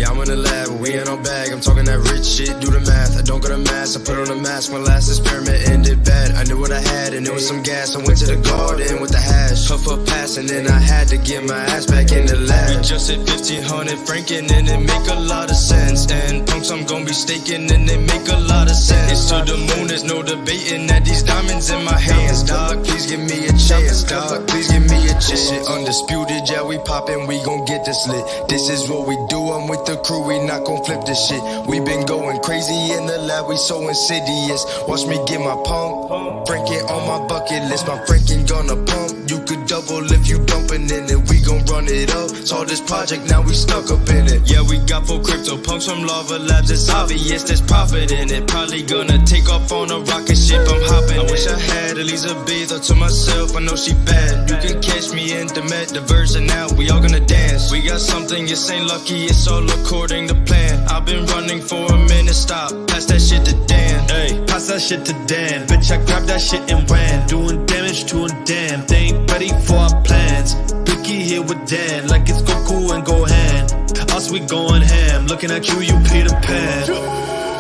Yeah, I'm in the lab, we in our bag. I'm talking that rich shit, do the math. I don't got a mask, I put on a mask. My last experiment ended bad. I knew what I had and it was some gas. I went to the garden with the hash, puff up pass, and then I had to get my ass back in the lab. We just hit 1500 Franken and it make a lot of sense. And punks I'm gon' be staking and they make a lot of sense. It's to the moon, there's no debating that these diamonds in my hands. Dog, please give me a chance, dog, please give me a chance. This shit undisputed, yeah, we poppin', we gon' get this lit. This is what we do, I'm with the crew, we not gon' flip this shit. We been going crazy in the lab, we so insidious. Watch me get my pump, Franken on my bucket list. My Franken gonna pump, you could double if you dumpin' in it. We gon' run it up, saw this project, now we stuck up in it. Yeah, we got full crypto punks from Lava Labs, it's obvious there's profit in it. Probably gonna take off on a rocket ship, I'm hopping. I wish I had Elizabeth to myself, I know she bad. You can catch me in the metaverse and now we all gonna dance. We got something, it's ain't lucky, it's all according to plan. I've been running for a minute, stop, pass that shit to Dan. Hey, pass that shit to Dan. Bitch, I grabbed that shit and ran, doing damage to a dam. They ain't ready for our plans. Ricky here with Dan, like it's Goku and Gohan. Us, we going ham, looking at you, you Peter Pan.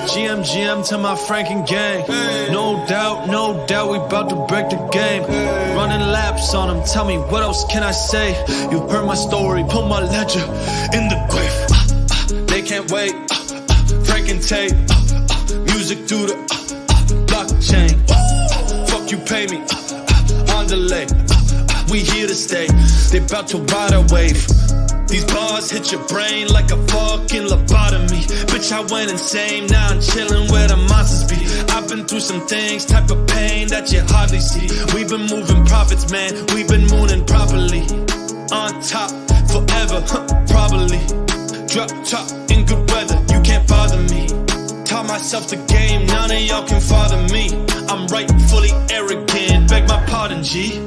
GM to my Franken gang. No doubt, we bout to break the game. Running laps on them, tell me what else can I say? You heard my story, put my ledger in the grave. They can't wait, Franken tape, music through the blockchain. Fuck you, pay me, on delay. We here to stay, they bout to ride a wave. These bars hit your brain like a fucking lobotomy. Bitch, I went insane, now I'm chillin' where the monsters be. I've been through some things, type of pain that you hardly see. We've been moving profits, man, we've been mooning properly. On top, forever, probably. Drop top in good weather, you can't bother me. Taught myself the game, none of y'all can father me. I'm rightfully arrogant, beg my pardon, G.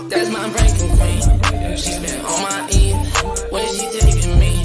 That's my Franken queen. She been on my end. Where she taking me?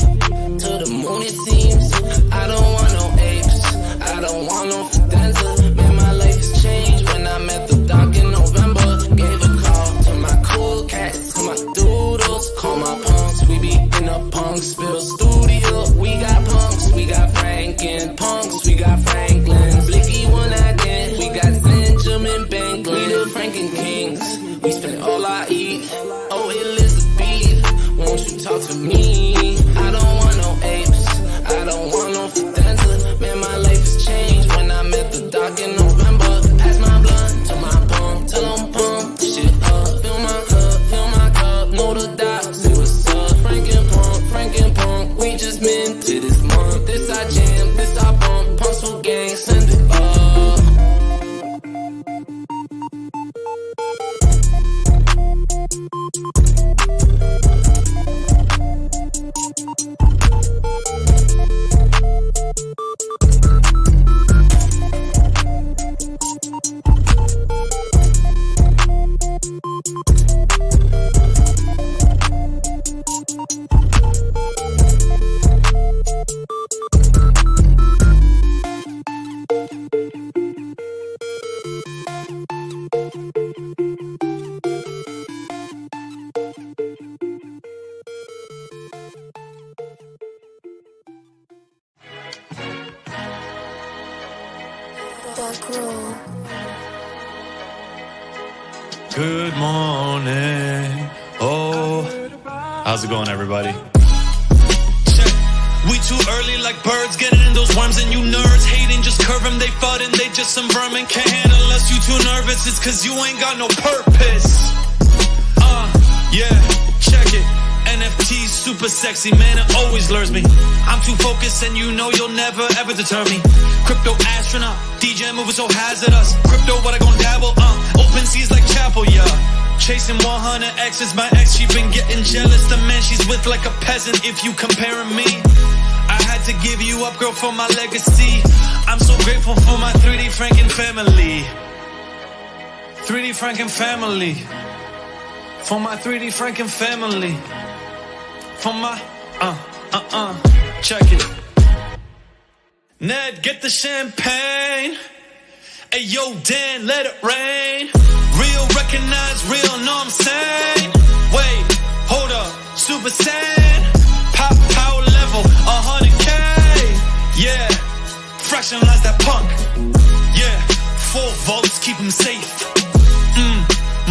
To the moon it seems. I don't want no apes. I don't want no fidenza. Man, my life has changed when I met the doc in November. Gave a call to my cool cats, to my doodles. Call my punks. We be in a Punksville studio. We got punks. We got Franken punks. We got Franklin. Blicky one again. We got Benjamin Banklin. We the Franken kings. We spend all I eat. Oh, Elizabeth, won't you talk to me? I don't want no apes. I don't want no fidenza. Man, my life has changed when I met the doc in November. Pass my blunt to my pump. Tell them pump the shit up. Fill my cup, know the doc. See what's up. Franken punk. We just minted this month. This I jam, this I bump. Punks for gang, send it up. Good morning. Oh, how's it going, everybody? Check. We too early like birds getting in those worms, and you nerds hating, just curve them, they fudding, they just some vermin. Can't handle us, you too nervous, it's cause you ain't got no purpose. Yeah, check it. NFT's super sexy, man, it always lures me. I'm too focused and you know you'll never ever deter me. Crypto astronaut, DJ moving so hazardous. Crypto, what I gon' dabble, open seas like chapel, yeah. Chasing 100X is my ex, she been getting jealous. The man she's with like a peasant if you comparing me. I had to give you up, girl, for my legacy. I'm so grateful for my 3D Franken family. 3D Franken family. For my 3D Franken family. For my, check it. Ned, get the champagne. Hey, yo, Dan, let it rain. Real, recognize real, know I'm saying. Wait, hold up, Super Saiyan. Pop power level, 100K. Yeah, fractionalize that punk. Yeah, 4 volts, keep him safe.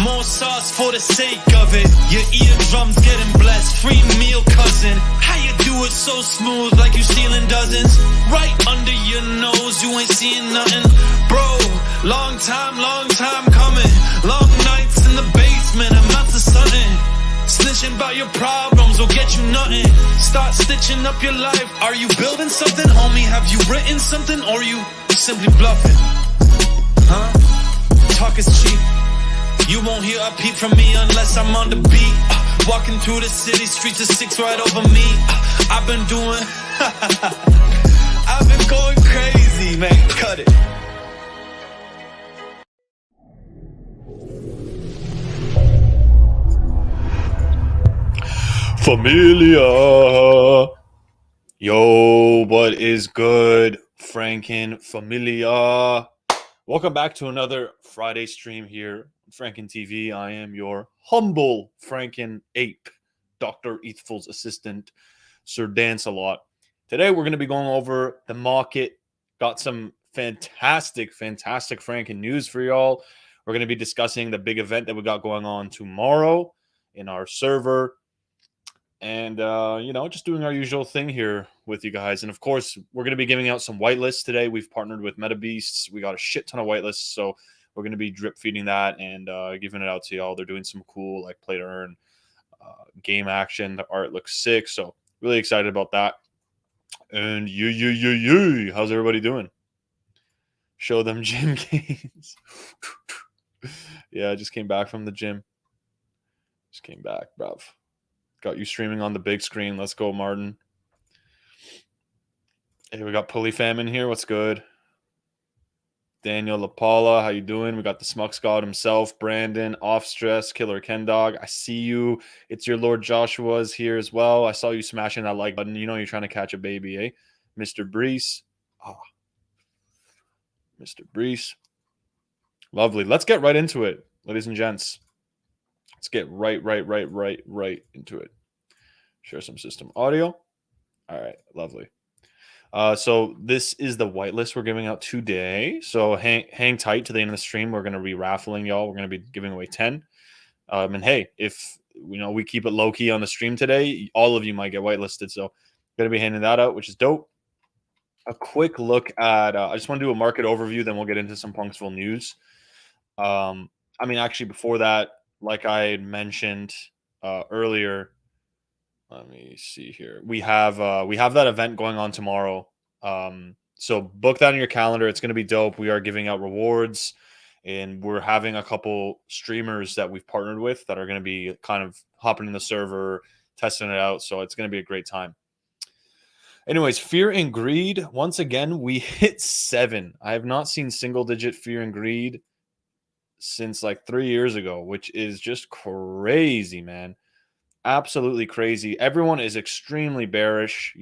More sauce for the sake of it. Your eardrums getting blessed. Free meal, cousin. How you do it so smooth, like you stealing dozens? Right under your nose, you ain't seeing nothing. Bro, long time coming. Long nights in the basement, amounts of something. Snitching about your problems will get you nothing. Start stitching up your life. Are you building something, homie? Have you written something, or you simply bluffing? Huh? Talk is cheap. You won't hear a peep from me unless I'm on the beat. Walking through the city streets of 6 right over me. I've been doing I've been going crazy, man. Cut it. Familia. Yo, what is good, Franken Familia? Welcome back to another Friday stream here on Franken TV. I am your humble Franken ape, Dr. Ethful's assistant, Sir Dancelot. Today we're going to be going over the market. Got some fantastic Franken news for y'all. We're going to be discussing the big event that we got going on tomorrow in our server. And, just doing our usual thing here with you guys. And, of course, we're going to be giving out some whitelists today. We've partnered with MetaBeasts. We got a shit ton of whitelists, so we're going to be drip feeding that and giving it out to y'all. They're doing some cool, like, play to earn game action. The art looks sick, so really excited about that. And how's everybody doing? Show them gym gains. Yeah, I just came back from the gym. Just came back, bruv. Got you streaming on the big screen. Let's go, Martin. Hey, we got Polyfam in here. What's good? Daniel LaPaula, how you doing? We got the Smux God himself, Brandon, Off Stress, Killer Ken Dog. I see you. It's your Lord Joshua's here as well. I saw you smashing that like button. You know you're trying to catch a baby, eh? Mr. Brees. Mr. Brees. Lovely. Let's get right into it, ladies and gents. Let's get right into it. Share some system audio. All right, lovely. So this is the whitelist we're giving out today. So hang tight to the end of the stream. We're going to be raffling y'all. We're going to be giving away 10. And hey, if we keep it low key on the stream today, all of you might get whitelisted. So going to be handing that out, which is dope. A quick look at. I just want to do a market overview. Then we'll get into some Punksville news. Actually, before that, like I had mentioned earlier, let me see here. We have that event going on tomorrow. So book that in your calendar. It's going to be dope. We are giving out rewards, and we're having a couple streamers that we've partnered with that are going to be kind of hopping in the server, testing it out. So it's going to be a great time. Anyways, Fear and Greed. Once again, we hit 7. I have not seen single-digit Fear and Greed since like 3 years ago, which is just crazy, man. Absolutely crazy. Everyone is extremely bearish.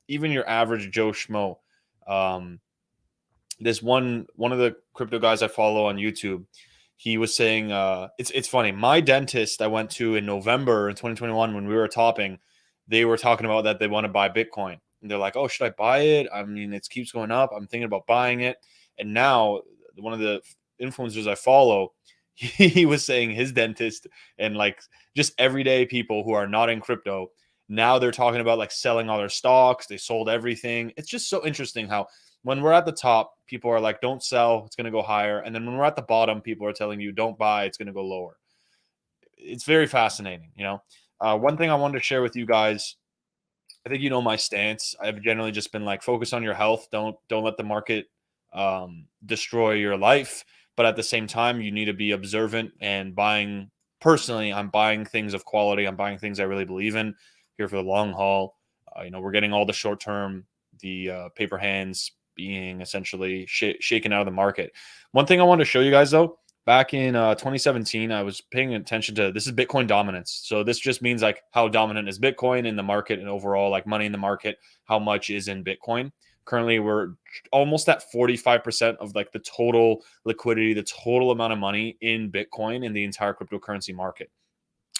Even your average Joe Schmo. This one of the crypto guys I follow on YouTube, he was saying, it's funny. My dentist I went to in November in 2021 when we were topping, they were talking about that they want to buy Bitcoin. And they're like, oh, should I buy it? I mean, it keeps going up. I'm thinking about buying it. And now one of the influencers I follow, he was saying his dentist and like just everyday people who are not in crypto, now they're talking about like selling all their stocks. They sold everything. It's just so interesting how when we're at the top, people are like, don't sell, it's going to go higher. And then when we're at the bottom, people are telling you, don't buy, it's going to go lower. It's very fascinating. One thing I wanted to share with you guys, I think my stance. I've generally just been like, focus on your health. Don't let the market destroy your life. But at the same time, you need to be observant and buying. Personally, I'm buying things of quality. I'm buying things I really believe in here for the long haul. We're getting all the short term, the paper hands, being essentially shaken out of the market. One thing I wanted to show you guys though, back in 2017, I was paying attention to, this is Bitcoin dominance. So this just means like how dominant is Bitcoin in the market and overall like money in the market, how much is in Bitcoin. Currently, we're almost at 45% of like the total liquidity, the total amount of money in Bitcoin in the entire cryptocurrency market.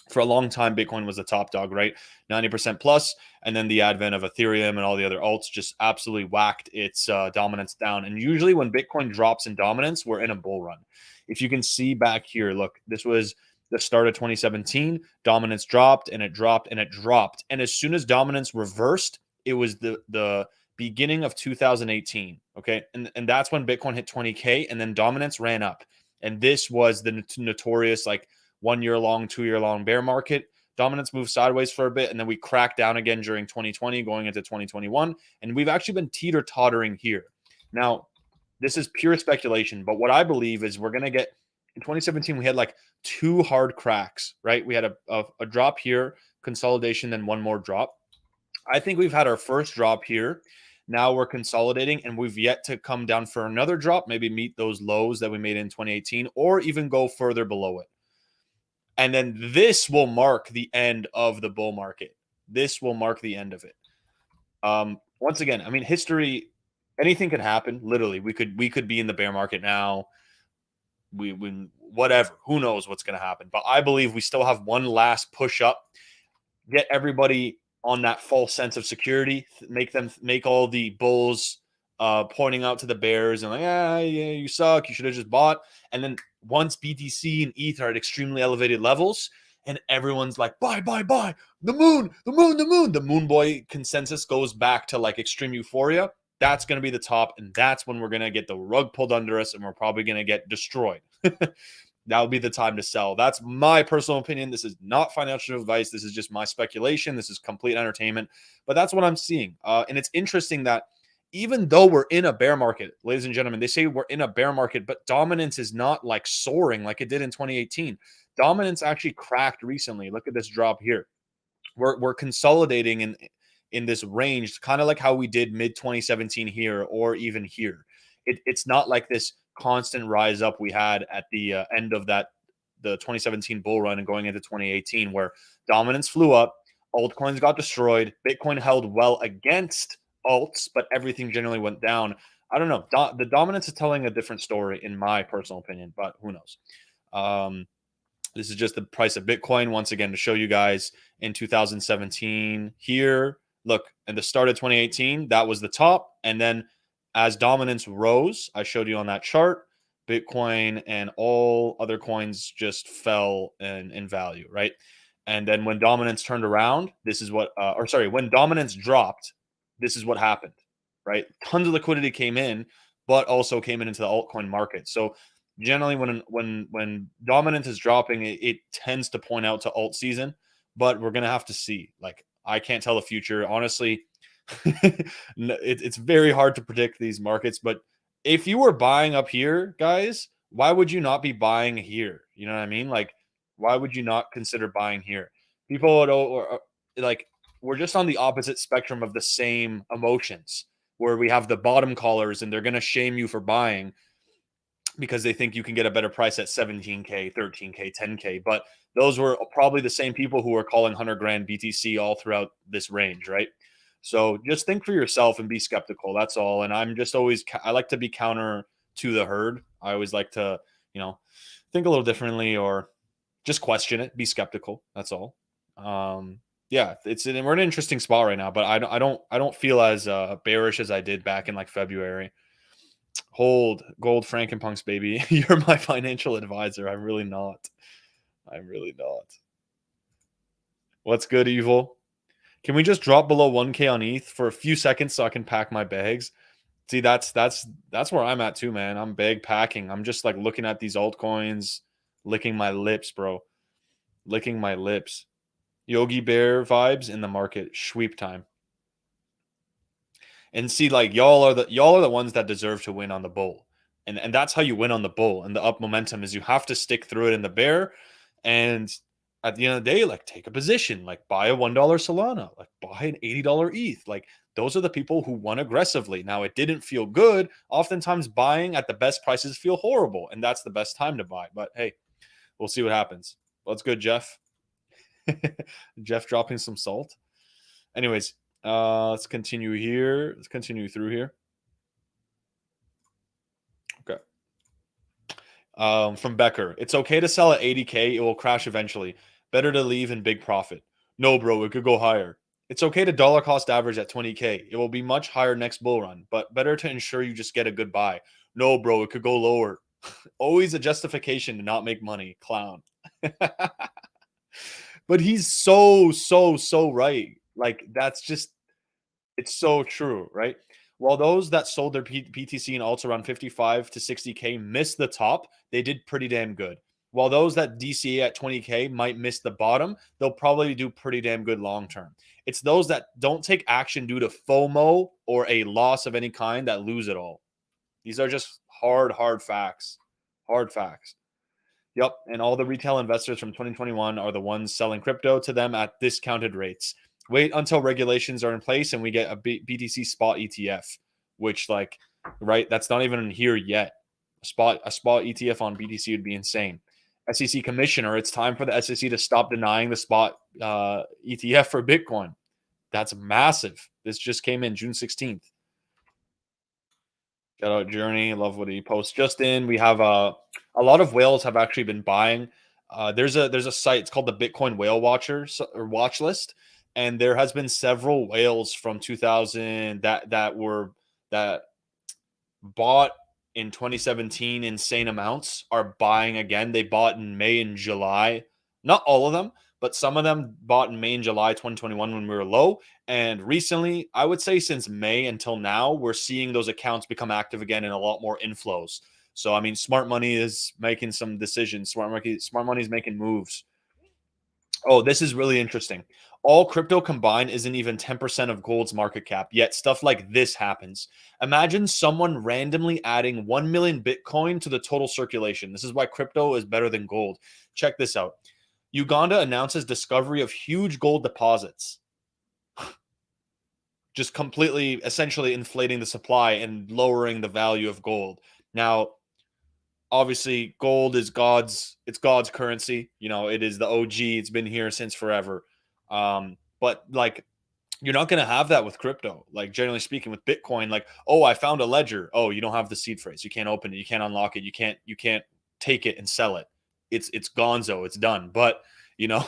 For a long time, Bitcoin was the top dog, right? 90% plus. And then the advent of Ethereum and all the other alts just absolutely whacked its dominance down. And usually when Bitcoin drops in dominance, we're in a bull run. If you can see back here, look, this was the start of 2017. Dominance dropped and it dropped and it dropped. And as soon as dominance reversed, it was the beginning of 2018. Okay. And that's when Bitcoin hit 20K and then dominance ran up. And this was the notorious like 1 year long, 2 year long bear market. Dominance moved sideways for a bit, and then we cracked down again during 2020, going into 2021. And we've actually been teeter tottering here. Now, this is pure speculation, but what I believe is we're going to get in 2017, we had like 2 hard cracks, right? We had a drop here, consolidation, then one more drop. I think we've had our first drop here. Now we're consolidating, and we've yet to come down for another drop, maybe meet those lows that we made in 2018, or even go further below it. And then this will mark the end of the bull market. This will mark the end of it. Once again, I mean, history, anything could happen. Literally, we could be in the bear market now. We whatever. Who knows what's going to happen? But I believe we still have one last push up. Get everybody on that false sense of security. Make all the bulls pointing out to the bears and like, yeah, you suck. You should have just bought. And then once BTC and ETH are at extremely elevated levels, and everyone's like, buy, the moon boy consensus goes back to like extreme euphoria. That's going to be the top, and that's when we're going to get the rug pulled under us, and we're probably going to get destroyed. That would be the time to sell. That's my personal opinion. This is not financial advice. This is just my speculation. This is complete entertainment, but that's what I'm seeing. And it's interesting that even though we're in a bear market, ladies and gentlemen, they say we're in a bear market, but dominance is not like soaring like it did in 2018. Dominance actually cracked recently. Look at this drop here. We're consolidating in this range, kind of like how we did mid 2017 here, or even here. It's not like this constant rise up we had at the end of the 2017 bull run and going into 2018, where dominance flew up, altcoins got destroyed, Bitcoin held well against alts, but everything generally went down. I don't know. The dominance is telling a different story in my personal opinion, but who knows? This is just the price of Bitcoin once again to show you guys in 2017 here. Look, at the start of 2018, that was the top. And then as dominance rose, I showed you on that chart, Bitcoin and all other coins just fell in value, right? And then when dominance turned around, this is what, when dominance dropped, this is what happened, right? Tons of liquidity came in, but also came into the altcoin market. So generally when dominance is dropping, it tends to point out to alt season, but we're going to have to see. Like, I can't tell the future. Honestly, it's very hard to predict these markets, but if you were buying up here, guys, why would you not be buying here? You know what I mean? Like, why would you not consider buying here? People are like, we're just on the opposite spectrum of the same emotions, where we have the bottom callers and they're going to shame you for buying because they think you can get a better price at 17K, 13K, 10K. But those were probably the same people who were calling 100 grand BTC all throughout this range, right? So just think for yourself and be skeptical. That's all. And I'm just always, I like to be counter to the herd. I always like to, think a little differently or just question it, be skeptical. That's all. Yeah, we're in an interesting spot right now, but I don't feel as bearish as I did back in like February. Hold gold Franken punks, baby. You're my financial advisor. I'm really not. What's good, Evil? Can we just drop below 1K on ETH for a few seconds so I can pack my bags? See, that's where I'm at too, man. I'm bag packing. I'm just like looking at these altcoins, licking my lips, bro. Licking my lips. Yogi Bear vibes in the market. Sweep time. And see, like, y'all are the ones that deserve to win on the bull. And that's how you win on the bull. And the up momentum is you have to stick through it in the bear. And at the end of the day, like take a position, like buy a $1 Solana, like buy an $80 ETH. Like those are the people who won aggressively. Now it didn't feel good. Oftentimes buying at the best prices feel horrible, and that's the best time to buy. But hey, we'll see what happens. What's good, Jeff? Jeff dropping some salt. Anyways, let's continue here. Let's continue through here. Okay. From Becker, it's okay to sell at 80K. It will crash eventually. Better to leave in big profit. No, bro, it could go higher. It's okay to dollar cost average at 20K. It will be much higher next bull run, but better to ensure you just get a good buy. No, bro, it could go lower. Always a justification to not make money, clown. But he's so right. Like that's just, it's so true, right? While those that sold their PTC and alts around 55 to 60K missed the top, they did pretty damn good. While those that DCA at 20K might miss the bottom, they'll probably do pretty damn good long term. It's those that don't take action due to FOMO or a loss of any kind that lose it all. These are just hard facts. Hard facts. Yep. And all the retail investors from 2021 are the ones selling crypto to them at discounted rates. Wait until regulations are in place and we get a BTC spot ETF, which like, right, that's not even here yet. A spot ETF on BTC would be insane. SEC commissioner, it's time for the SEC to stop denying the spot ETF for Bitcoin. That's massive. This just came in June 16th. Shout out Journey. Love what he posts. Just in, we have a lot of whales have actually been buying. There's a site. It's called the Bitcoin Whale Watchers or Watch List, and there has been several whales from 2000 that bought in 2017 insane amounts are buying again. They bought in May and July. Not all of them, but some of them bought in May and July 2021 when we were low. And recently, I would say since May until now, we're seeing those accounts become active again and a lot more inflows. So, I mean, smart money is making some decisions. Smart money is making moves. Oh, this is really interesting. All crypto combined isn't even 10% of gold's market cap, yet stuff like this happens. Imagine someone randomly adding 1 million Bitcoin to the total circulation. This is why crypto is better than gold. Check this out. Uganda announces discovery of huge gold deposits. Just completely, essentially inflating the supply and lowering the value of gold. Now, obviously, gold is God's currency. You know, it is the OG. It's been here since forever. But like, you're not going to have that with crypto. Like, generally speaking, with Bitcoin, like, oh, I found a ledger. Oh, you don't have the seed phrase. You can't open it. You can't unlock it. You can't take it and sell it. It's gonzo. It's done. But you know,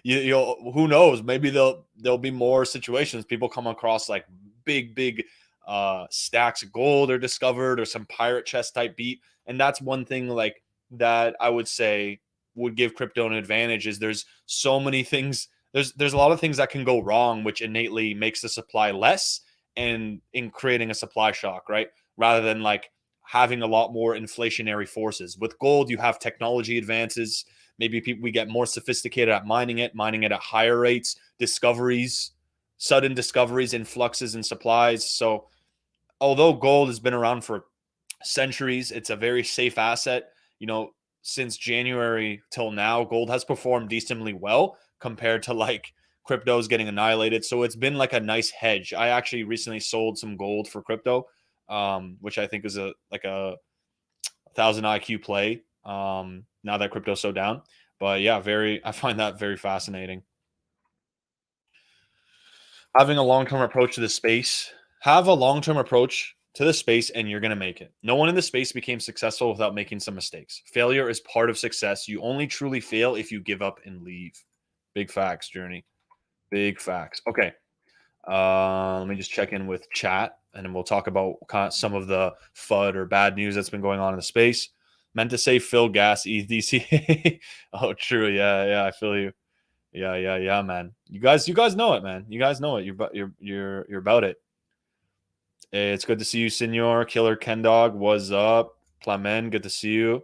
who knows? Maybe there'll be more situations. People come across like big stacks of gold are discovered or some pirate chest type beat. And that's one thing like that I would say would give crypto an advantage is there's so many things. There's a lot of things that can go wrong, which innately makes the supply less and in creating a supply shock, right? Rather than like having a lot more inflationary forces. With gold, you have technology advances. Maybe we get more sophisticated at mining it at higher rates, sudden discoveries, influxes in supplies. So although gold has been around for centuries, it's a very safe asset. You know, since January till now, gold has performed decently well compared to like crypto's getting annihilated. So it's been like a nice hedge. I actually recently sold some gold for crypto, which I think is a 1,000 IQ play. Now that crypto's so down. But yeah, I find that very fascinating. Having a long-term approach to the space. Have a long-term approach to the space and you're going to make it. No one in the space became successful without making some mistakes. Failure is part of success. You only truly fail if you give up and leave. Big facts, Journey. Big facts. Okay. Let me just check in with chat and then we'll talk about some of the FUD or bad news that's been going on in the space. Meant to say Phil Gas EDC. Oh, true. Yeah, I feel you. Yeah, man. You guys know it, man. You guys know it. You're about it. It's good to see you, Senor. Killer Ken Dog. What's up? Plamen, good to see you.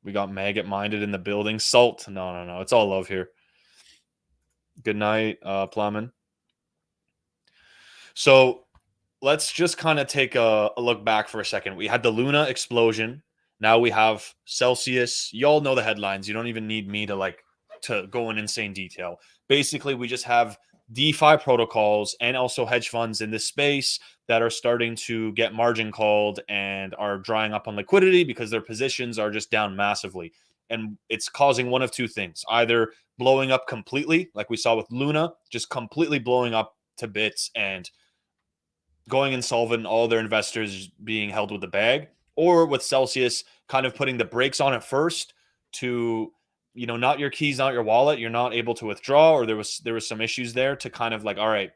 We got Maggot Minded in the building. Salt. No. It's all love here. Good night, Plamen. So let's just kind of take a look back for a second. We had the Luna explosion. Now we have Celsius. You all know the headlines. You don't even need me to like to go in insane detail. Basically, we just have DeFi protocols and also hedge funds in this space that are starting to get margin called and are drying up on liquidity because their positions are just down massively. And it's causing one of two things: either blowing up completely, like we saw with Luna, just completely blowing up to bits and going insolvent, all their investors being held with the bag, or with Celsius kind of putting the brakes on it first to, not your keys, not your wallet, you're not able to withdraw, or there was some issues there to kind of like, all right,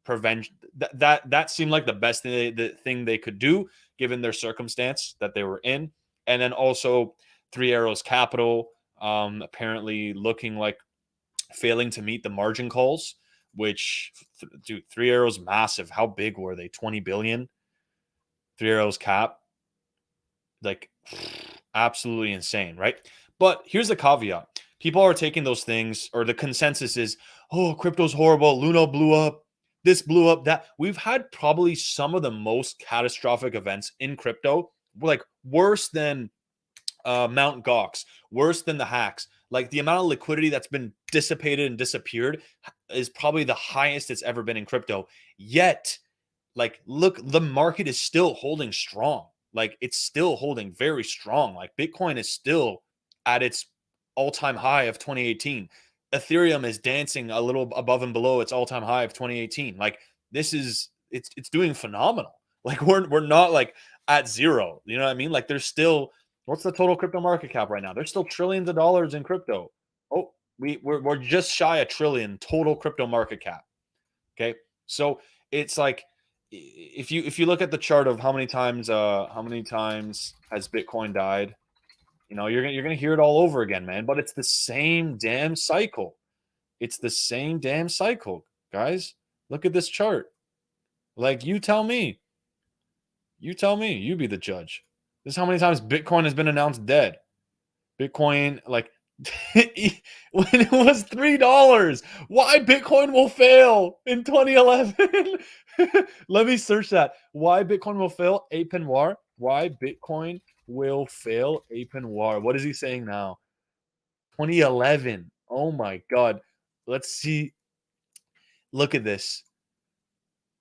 prevent that seemed like the best thing they could do given their circumstance that they were in. And then also Three Arrows Capital apparently looking like failing to meet the margin calls, which, dude, Three Arrows massive. How big were they? 20 billion. Three Arrows cap, like absolutely insane, right? But here's the caveat: people are taking those things, or the consensus is, oh, crypto's horrible, Luna blew up, this blew up, that. We've had probably some of the most catastrophic events in crypto, like worse than Mount Gox, worse than the hacks. Like the amount of liquidity that's been dissipated and disappeared is probably the highest it's ever been in crypto. Yet, like, look, the market is still holding strong. Like, it's still holding very strong. Like, Bitcoin is still at its all-time high of 2018. Ethereum is dancing a little above and below its all-time high of 2018. Like, this is it's doing phenomenal. Like, we're not like at zero. You know what I mean? Like, there's still, what's the total crypto market cap right now? There's still trillions of dollars in crypto. Oh, we're just shy a trillion total crypto market cap. Okay, so it's like, if you look at the chart of how many times has Bitcoin died, you're gonna hear it all over again, man. But it's the same damn cycle. It's the same damn cycle, guys. Look at this chart. Like, you tell me. You tell me. You be the judge. This is how many times Bitcoin has been announced dead. Bitcoin, like, when it was $3, why Bitcoin will fail in 2011. Let me search that. Why Bitcoin will fail? Ape Noir. Why Bitcoin will fail? Ape Noir. What is he saying now? 2011. Oh my God. Let's see. Look at this.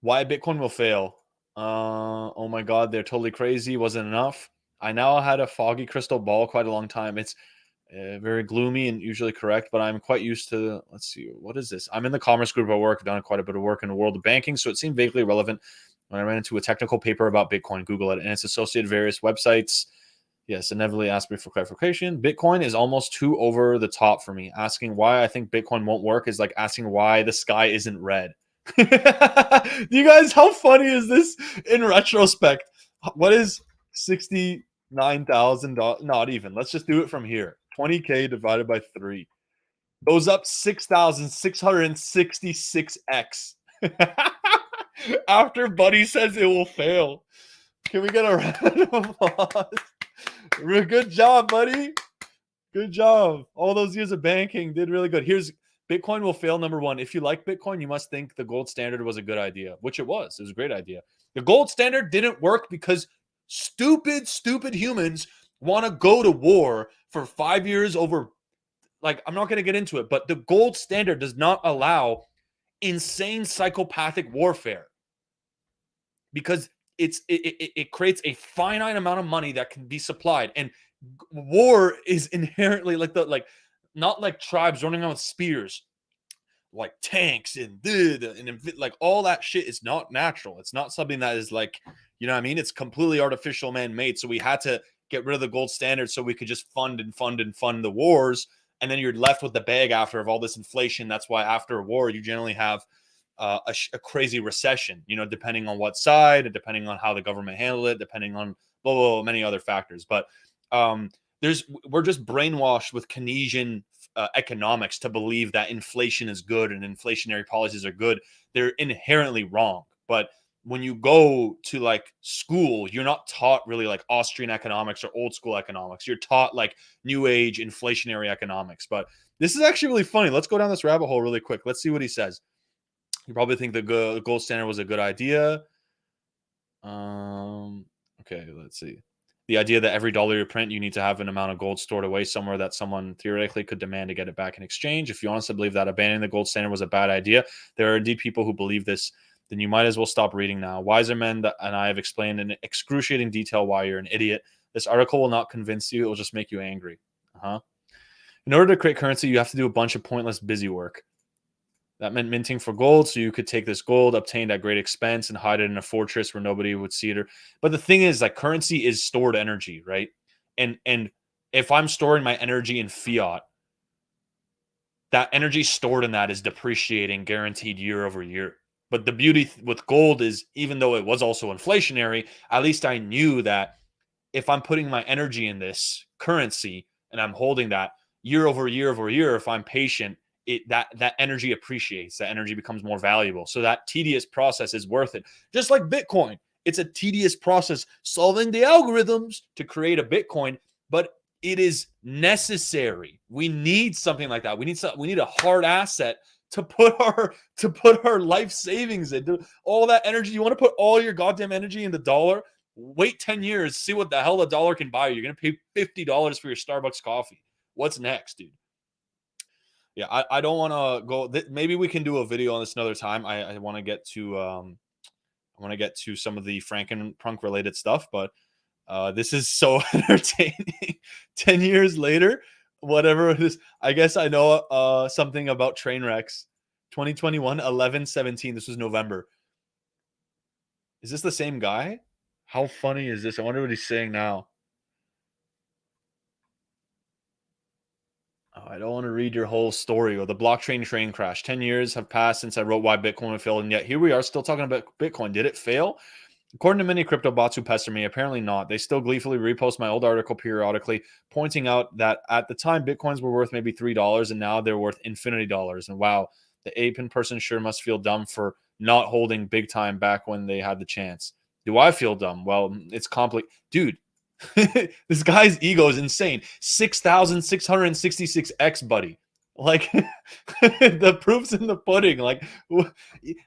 Why Bitcoin will fail. Oh my God. They're totally crazy. Wasn't enough. I now had a foggy crystal ball quite a long time. It's very gloomy and usually correct, but I'm quite used to, let's see, what is this? I'm in the commerce group at work. I've done quite a bit of work in the world of banking, so it seemed vaguely relevant when I ran into a technical paper about Bitcoin. Google it, and it's associated various websites. Yes, inevitably asked me for clarification. Bitcoin is almost too over the top for me. Asking why I think Bitcoin won't work is like asking why the sky isn't red. You guys, how funny is this in retrospect? What is $69,000? Not even. Let's just do it from here. 20K divided by 3 goes up 6,666x. After Buddy says it will fail. Can we get a round of applause? Good job, buddy. Good job. All those years of banking did really good. Here's Bitcoin will fail. Number one, if you like Bitcoin, you must think the gold standard was a good idea, which it was. It was a great idea. The gold standard didn't work because stupid humans want to go to war for 5 years over, like, I'm not going to get into it, but the gold standard does not allow insane psychopathic warfare because it creates a finite amount of money that can be supplied, and war is inherently not like tribes running around with spears, like tanks and like all that shit is not natural. It's not something that is like, you know what I mean? It's completely artificial, man-made. So we had to get rid of the gold standard so we could just fund the wars. And then you're left with the bag after of all this inflation. That's why after a war, you generally have a crazy recession, depending on what side and depending on how the government handled it, depending on many other factors. But we're just brainwashed with Keynesian economics to believe that inflation is good and inflationary policies are good. They're inherently wrong. But when you go to like school, you're not taught really like Austrian economics or old school economics. You're taught like new age inflationary economics. But this is actually really funny. Let's go down this rabbit hole really quick. Let's see what he says. You probably think the gold standard was a good idea. Okay, let's see. the idea that every dollar you print, you need to have an amount of gold stored away somewhere that someone theoretically could demand to get it back in exchange. If you honestly believe that abandoning the gold standard was a bad idea, there are indeed people who believe this, then you might as well stop reading now. Wiser men and I have explained in excruciating detail why you're an idiot. This article will not convince you. It will just make you angry. In order to create currency, you have to do a bunch of pointless busy work. That meant minting for gold, so you could take this gold obtained at great expense and hide it in a fortress where nobody would see it. But the thing is, like, currency is stored energy, right? And if I'm storing my energy in fiat, that energy stored in that is depreciating guaranteed year over year. But the beauty with gold is, even though it was also inflationary, at least I knew that if I'm putting my energy in this currency and I'm holding that year over year over year, if I'm patient, that energy appreciates, that energy becomes more valuable. So that tedious process is worth it. Just like Bitcoin, it's a tedious process solving the algorithms to create a Bitcoin, but it is necessary. We need something like that. We need a hard asset to put our life savings into. All that energy. You want to put all your goddamn energy in the dollar? Wait 10 years, see what the hell the dollar can buy you. You're gonna pay $50 for your Starbucks coffee. What's next, dude? Yeah, I don't want to go. Maybe we can do a video on this another time. I want to get to some of the Franken punk related stuff, but this is so entertaining. 10 years later, whatever it is, I guess I know something about train wrecks. 2021, 11/17. This was November. Is this the same guy? How funny is this? I wonder what he's saying now. Oh, I don't want to read your whole story or the blockchain train crash. 10 years have passed since I wrote why Bitcoin would fail, and yet here we are still talking about Bitcoin. Did it fail? According to many crypto bots who pester me, apparently not. They still gleefully repost my old article periodically, pointing out that at the time, Bitcoins were worth maybe $3, and now they're worth infinity dollars. And wow, the ape in person sure must feel dumb for not holding big time back when they had the chance. Do I feel dumb? Well, it's complicated. Dude, this guy's ego is insane. 6,666x, buddy. Like, the proof's in the pudding. Like,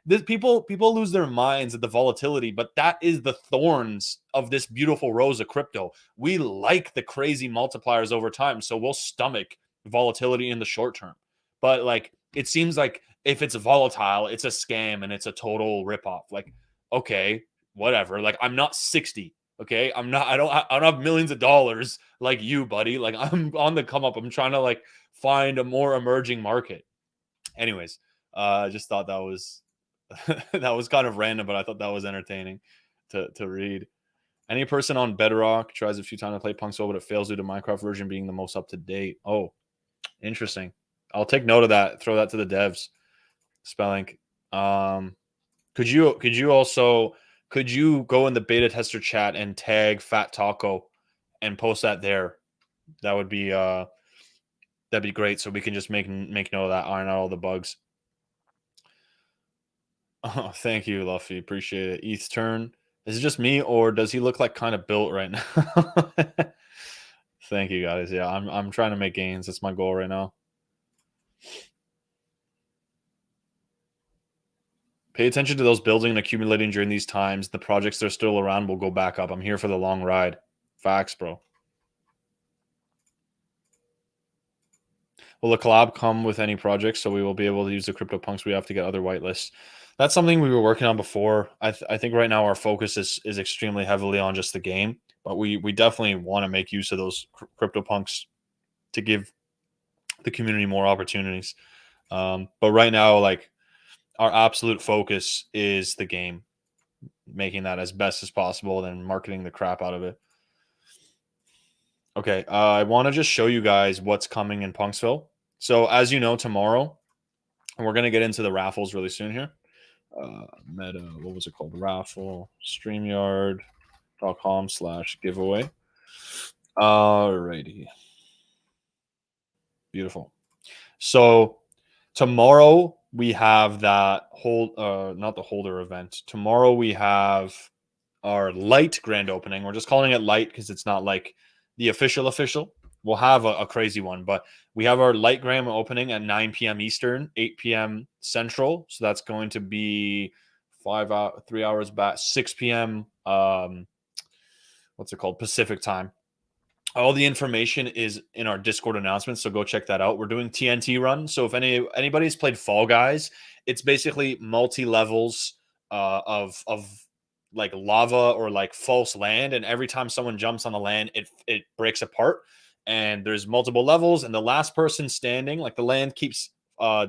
this people lose their minds at the volatility, but that is the thorns of this beautiful rose of crypto. We like the crazy multipliers over time, so we'll stomach volatility in the short term. But like, it seems like if it's volatile, it's a scam and it's a total ripoff. Like, okay, whatever. Like, I'm not 60. Okay, I don't have millions of dollars like you, buddy. Like, I'm on the come up. I'm trying to like find a more emerging market. Anyways, I just thought that was that was kind of random, but I thought that was entertaining to read. Any person on Bedrock tries a few times to play Punk Soul, but it fails due to Minecraft version being the most up to date. Oh, interesting. I'll take note of that. Throw that to the devs. Spelling. Could you also go in the beta tester chat and tag Fat Taco and post that there? That would be that'd be great. So we can just make note of that, iron out all the bugs. Oh, thank you, Luffy. Appreciate it. ETH's turn. Is it just me, or does he look like kind of built right now? Thank you, guys. Yeah, I'm trying to make gains. That's my goal right now. Pay attention to those building and accumulating during these times. The projects that are still around will go back up. I'm here for the long ride. Facts, bro. Will the collab come with any projects so we will be able to use the CryptoPunks? We have to get other whitelists. That's something we were working on before. I think right now our focus is extremely heavily on just the game, but we definitely want to make use of those CryptoPunks to give the community more opportunities. But right now, like, our absolute focus is the game, making that as best as possible and marketing the crap out of it. Okay, I want to just show you guys what's coming in Punksville. So as you know, tomorrow, and we're going to get into the raffles really soon here. Meta, what was it called? Raffle, StreamYard.com/giveaway. Alrighty. Beautiful. So tomorrow we have that not the holder event. Tomorrow we have our light grand opening. We're just calling it light because it's not like the official. We'll have a crazy one, but we have our light grand opening at 9 p.m. Eastern, 8 p.m. Central. So that's going to be 3 hours back, 6 p.m. what's it called, Pacific time. All the information is in our Discord announcements, so go check that out. We're doing TNT run, so if anybody's played Fall Guys, it's basically multi levels of like lava or like false land, and every time someone jumps on the land, it breaks apart, and there's multiple levels, and the last person standing, like the land keeps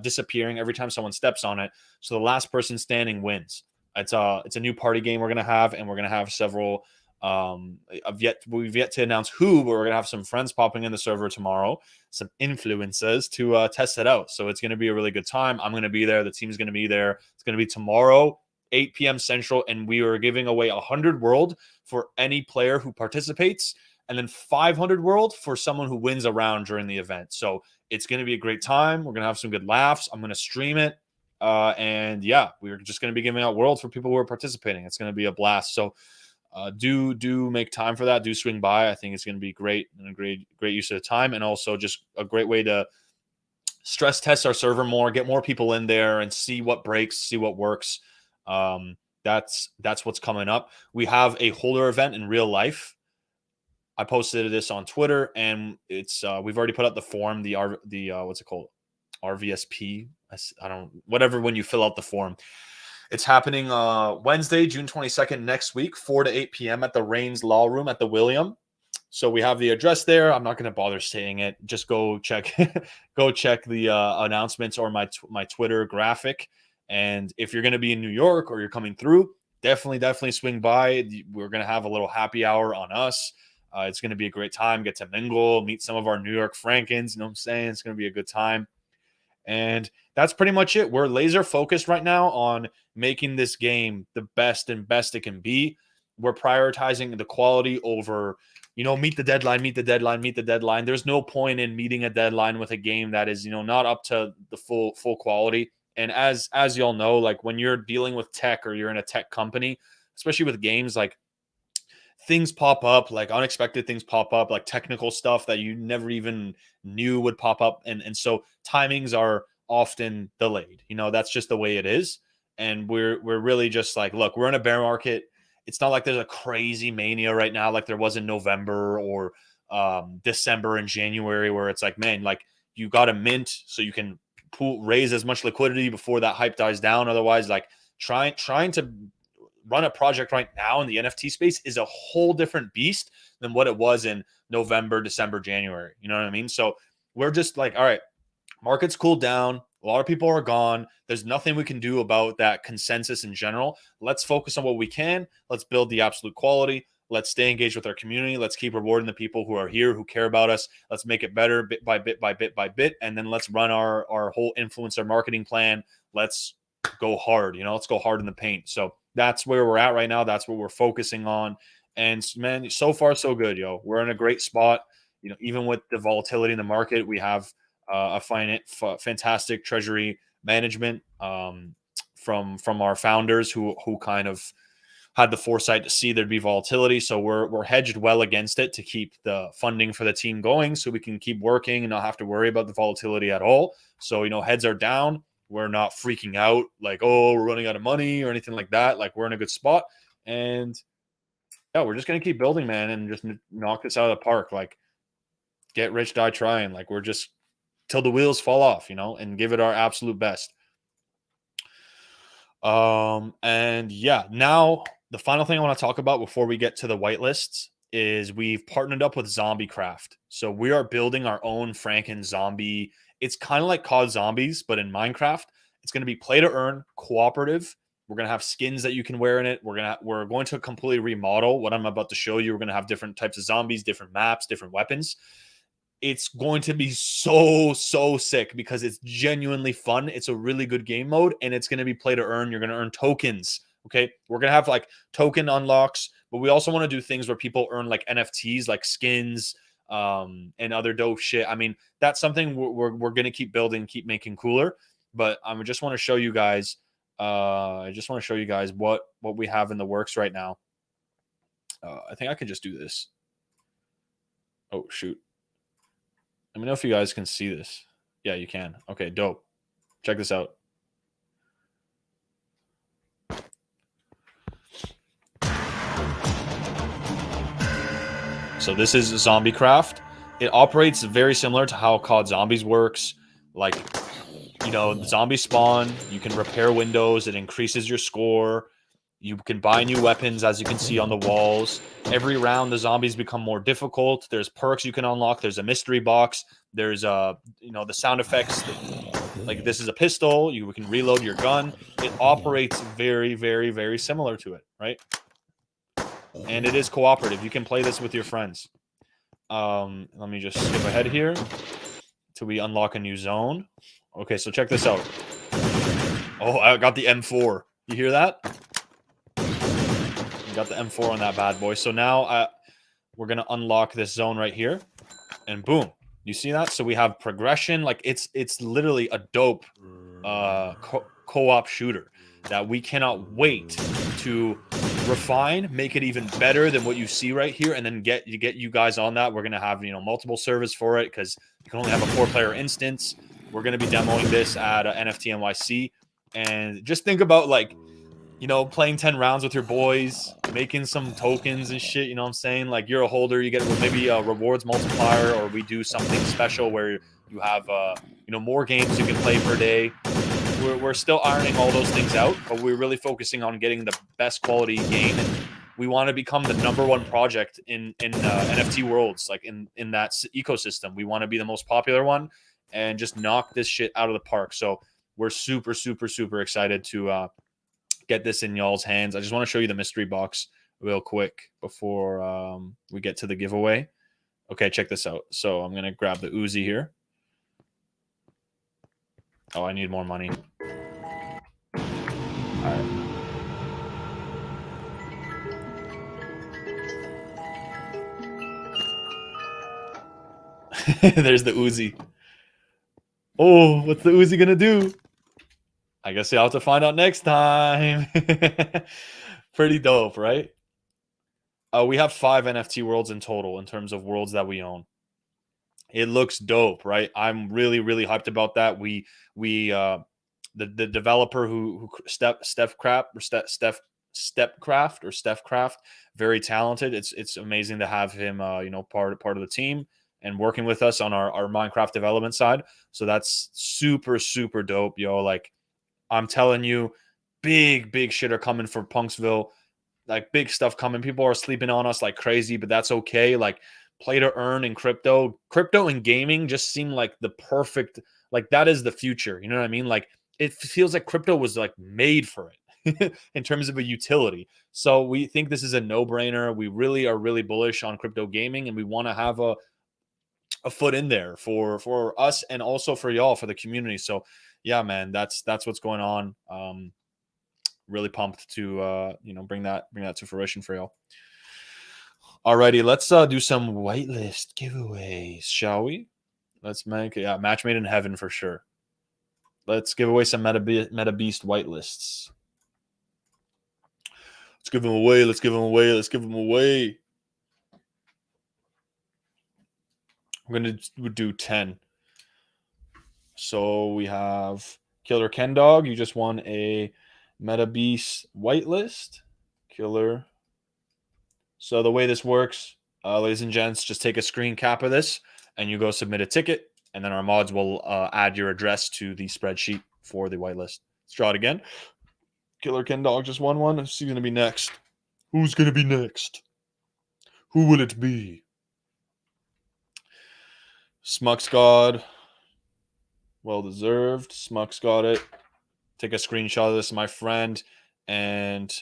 disappearing every time someone steps on it, so the last person standing wins. It's a new party game we're gonna have, and we're gonna have several. We've yet to announce who, but we're gonna have some friends popping in the server tomorrow, some influencers to test it out. So it's gonna be a really good time. I'm gonna be there. The team's gonna be there. It's gonna be tomorrow, 8 p.m. Central, and we are giving away 100 world for any player who participates, and then 500 world for someone who wins a round during the event. So it's gonna be a great time. We're gonna have some good laughs. I'm gonna stream it. And yeah, we're just going to be giving out world for people who are participating. It's going to be a blast. So do make time for that. Do swing by. I think it's going to be great and a great use of the time, and also just a great way to stress test our server more, get more people in there, and see what breaks, see what works. That's what's coming up. We have a holder event in real life. I posted this on Twitter, and it's we've already put out the form, the what's it called, RVSP. I don't, whatever, when you fill out the form. It's happening Wednesday, June 22nd, next week, 4 to 8 p.m. at the Rains Law Room at the William. So we have the address there. I'm not going to bother saying it. Just go check the announcements or my Twitter graphic. And if you're going to be in New York or you're coming through, definitely swing by. We're going to have a little happy hour on us. It's going to be a great time. Get to mingle, meet some of our New York Frankens. You know what I'm saying? It's going to be a good time. And that's pretty much it. We're laser focused right now on making this game the best it can be. We're prioritizing the quality over, meet the deadline. There's no point in meeting a deadline with a game that is, not up to the full quality. And as y'all know, like when you're dealing with tech or you're in a tech company, especially with games, like things pop up, like unexpected things pop up, like technical stuff that you never even knew would pop up. And so timings are often delayed. That's just the way it is. And we're really just like, look, we're in a bear market. It's not like there's a crazy mania right now, like there was in November or December and January, where it's like, man, like you got to mint so you can raise as much liquidity before that hype dies down. Otherwise, like trying to run a project right now in the NFT space is a whole different beast than what it was in November, December, January. You know what I mean? So we're just like, all right, market's cooled down. A lot of people are gone. There's nothing we can do about that consensus in general. Let's focus on what we can. Let's build the absolute quality. Let's stay engaged with our community. Let's keep rewarding the people who are here, who care about us. Let's make it better bit by bit. And then let's run our whole influencer marketing plan. Let's go hard. Let's go hard in the paint. So that's where we're at right now. That's what we're focusing on. And man, so far so good, yo. We're in a great spot. Even with the volatility in the market, we have a fantastic treasury management from our founders who kind of had the foresight to see there'd be volatility. So we're hedged well against it to keep the funding for the team going, so we can keep working and not have to worry about the volatility at all. So heads are down. We're not freaking out like, oh, we're running out of money or anything like that. Like we're in a good spot. And yeah, we're just going to keep building, man, and just knock this out of the park. Like get rich, die trying. Like we're just till the wheels fall off, and give it our absolute best. And yeah, now the final thing I want to talk about before we get to the whitelists is we've partnered up with Zombie Craft. So we are building our own Franken zombie. It's kind of like COD Zombies, but in Minecraft. It's going to be play to earn, cooperative. We're going to have skins that you can wear in it. We're going to completely remodel what I'm about to show you. We're going to have different types of zombies, different maps, different weapons. It's going to be so sick because it's genuinely fun. It's a really good game mode, and it's going to be play to earn. You're going to earn tokens. Okay. We're going to have like token unlocks, but we also want to do things where people earn like NFTs, like skins, and other dope shit. I mean, that's something we're going to keep building, keep making cooler. But I just want to show you guys, what we have in the works right now. I think I can just do this. Oh, shoot. Let me know if you guys can see this. Yeah, you can. Okay, dope. Check this out. So this is Zombie Craft. It operates very similar to how COD Zombies works. Like, you know, the zombies spawn, you can repair windows, it increases your score. You can buy new weapons, as you can see on the walls. Every round, the zombies become more difficult. There's perks you can unlock. There's a mystery box. There's you know, the sound effects. Like, this is a pistol. You can reload your gun. It operates very, very, very similar to it, right? And it is cooperative. You can play this with your friends. Let me just skip ahead here till we unlock a new zone. Okay, so check this out. Oh, I got the M4. You hear that? Got the M4 on that bad boy. So now we're going to unlock this zone right here. And boom. You see that? So we have progression. Like, it's literally a dope co-op shooter that we cannot wait to refine, make it even better than what you see right here, and then get you guys on that. We're going to have, you know, multiple servers for it because you can only have a 4-player instance. We're going to be demoing this at NFT NYC. And just think about, like, you know, playing 10 rounds with your boys, making some tokens and shit, you know what I'm saying? Like, you're a holder, you get maybe a rewards multiplier, or we do something special where you have, you know, more games you can play per day. We're still ironing all those things out, but we're really focusing on getting the best quality game. And we want to become the #1 project in NFT worlds, like in that ecosystem. We want to be the most popular one and just knock this shit out of the park. So we're super, super, super excited to get this in y'all's hands. I just want to show you the mystery box real quick before we get to the giveaway. Okay, check this out. So I'm going to grab the Uzi here. Oh, I need more money. All right. There's the Uzi. Oh, what's the Uzi going to do? I guess you'll have to find out next time. Pretty dope, right? We have 5 NFT worlds in total in terms of worlds that we own. It looks dope, right? I'm really, really hyped about that. The developer who Stepcraft, very talented. It's amazing to have him, you know, part of the team and working with us on our Minecraft development side. So that's super, super dope, yo. Like, I'm telling you, big shit are coming for Punksville. Like, big stuff coming. People are sleeping on us like crazy, but that's okay. Like, play to earn in crypto and gaming just seem like the perfect, like, that is the future. You know what I mean? Like, it feels like crypto was like made for it in terms of a utility. So we think this is a no-brainer. We really are really bullish on crypto gaming, and we want to have a foot in there for us and also for y'all, for the community. So yeah, man, that's what's going on. Really pumped to you know, bring that to fruition for y'all. Alrighty, let's do some whitelist giveaways, shall we? Let's make match made in heaven for sure. Let's give away some Meta Beast whitelists. Let's give them away. Let's give them away. Let's give them away. I'm gonna do 10. So we have Killer Ken Dog. You just won a Meta Beast whitelist. Killer. So the way this works, ladies and gents, just take a screen cap of this and you go submit a ticket, and then our mods will add your address to the spreadsheet for the whitelist. Let's draw it again. Killer Ken Dog just won one. Who's going to be next? Who's going to be next? Who will it be? Smux God. Well deserved. Smux got it. Take a screenshot of this, my friend, and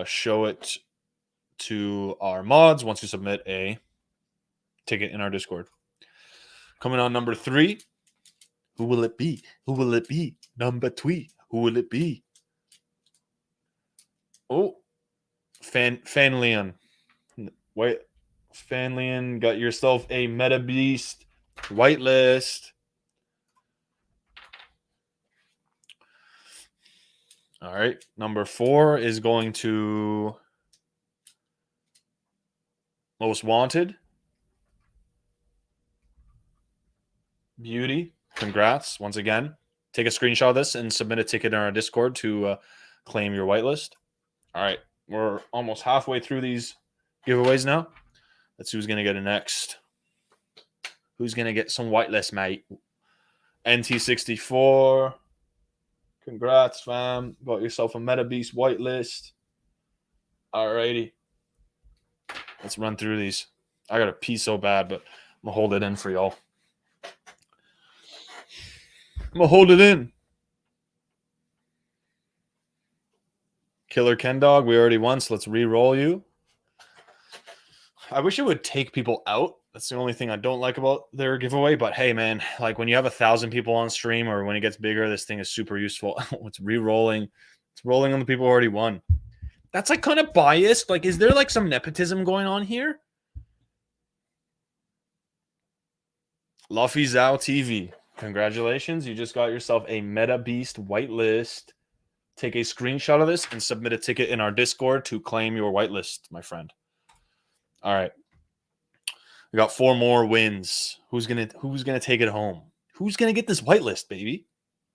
show it to our mods once you submit a ticket in our Discord. Coming on number 3. Who will it be? Who will it be? Number 3. Who will it be? Oh, Fanlian. Wait, Fanlian, got yourself a Meta Beast whitelist. All right, number 4 is going to Most Wanted. Beauty. Congrats once again. Take a screenshot of this and submit a ticket in our Discord to claim your whitelist. All right, we're almost halfway through these giveaways now. Let's see who's going to get it next. Who's going to get some whitelist, mate? NT64. Congrats, fam. Got yourself a Meta Beast whitelist. Alrighty. Let's run through these. I got to pee so bad, but I'm going to hold it in for y'all. I'm going to hold it in. Killer Ken Dog, we already won, so let's re-roll you. I wish it would take people out. That's the only thing I don't like about their giveaway. But hey, man, like when you have 1,000 people on stream or when it gets bigger, this thing is super useful. It's re-rolling. It's rolling on the people who already won. That's like kind of biased. Like, is there like some nepotism going on here? Luffy Zhao TV. Congratulations. You just got yourself a Meta Beast whitelist. Take a screenshot of this and submit a ticket in our Discord to claim your whitelist, my friend. All right. We got 4 more wins. Who's gonna take it home? Who's gonna get this whitelist, baby?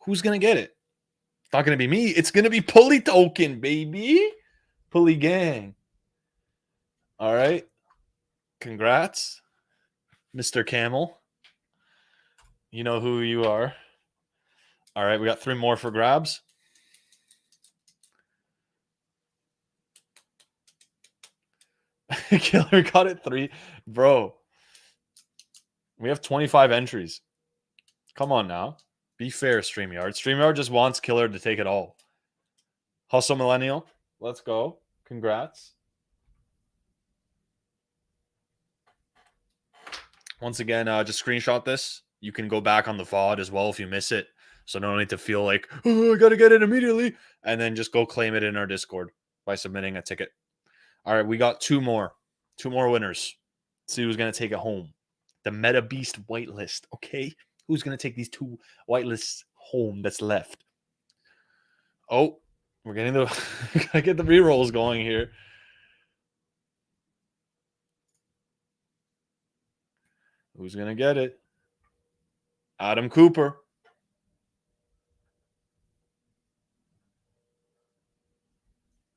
Who's gonna get it? It's not gonna be me. It's gonna be Pulley Token, baby. Pulley Gang. All right. Congrats, Mr. Camel. You know who you are. All right, we got 3 more for grabs. Killer got it 3. Bro, we have 25 entries. Come on now. Be fair, StreamYard. StreamYard just wants Killer to take it all. Hustle Millennial. Let's go. Congrats. Once again, just screenshot this. You can go back on the VOD as well if you miss it. So no need to feel like, oh, I got to get it immediately. And then just go claim it in our Discord by submitting a ticket. All right, we got 2 more. 2 more winners. Let's see who's going to take it home. The Meta Beast whitelist, okay? Who's going to take these 2 whitelists home that's left? Oh, we're getting the gotta get the re-rolls going here. Who's going to get it? Adam Cooper.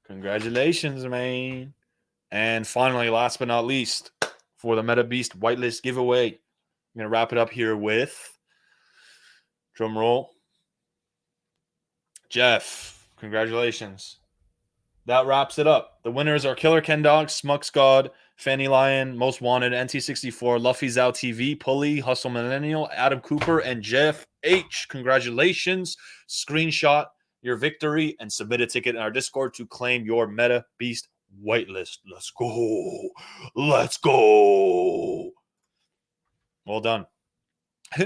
Congratulations, man. And finally, last but not least, for the Meta Beast whitelist giveaway, I'm going to wrap it up here with, drum roll, Jeff. Congratulations. That wraps it up. The winners are Killer Ken Dog, Smux God, Fanny Lion, Most Wanted, NT64, Luffy Zhao TV, Pulley, Hustle Millennial, Adam Cooper, and Jeff H. Congratulations. Screenshot your victory and submit a ticket in our Discord to claim your Meta Beast whitelist. Let's go. Let's go. Well done.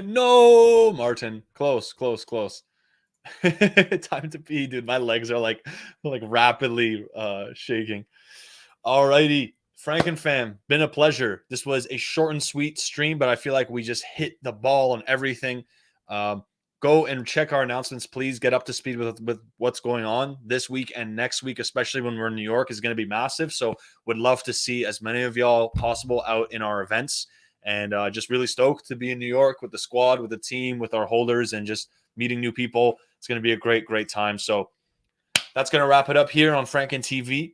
No, Martin. Close. Time to pee, dude. My legs are like rapidly shaking. Alrighty. Franken fam, been a pleasure. This was a short and sweet stream, but I feel like we just hit the ball on everything. Go and check our announcements, please. Get up to speed with what's going on this week and next week, especially when we're in New York, is going to be massive. So would love to see as many of y'all possible out in our events. And just really stoked to be in New York with the squad, with the team, with our holders, and just meeting new people. It's going to be a great, great time. So that's going to wrap it up here on Franken TV.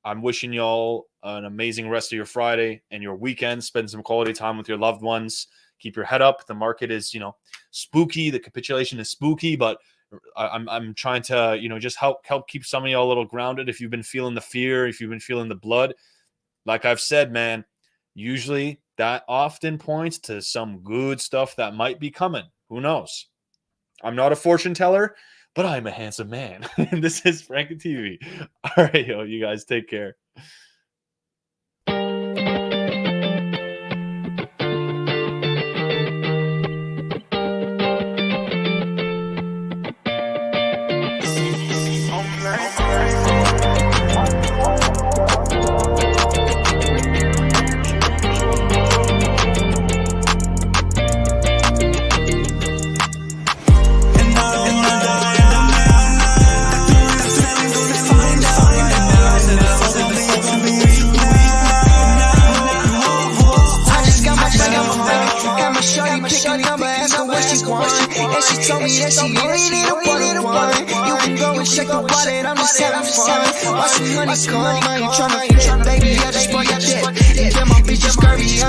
I'm wishing y'all an amazing rest of your Friday and your weekend. Spend some quality time with your loved ones. Keep your head up. The market is, spooky. The capitulation is spooky, but I'm trying to, just help keep some of y'all a little grounded. If you've been feeling the fear, if you've been feeling the blood, like I've said, man, usually that often points to some good stuff that might be coming. Who knows? I'm not a fortune teller, but I'm a handsome man. And this is Franken TV. All right, you guys take care. Follow me told me that she only need a bottle of wine. You can go and check the wallet, I'm just having fun. Watch the money come, I ain't tryna flip, baby, I just bought your jet. And get my bitches scurvy,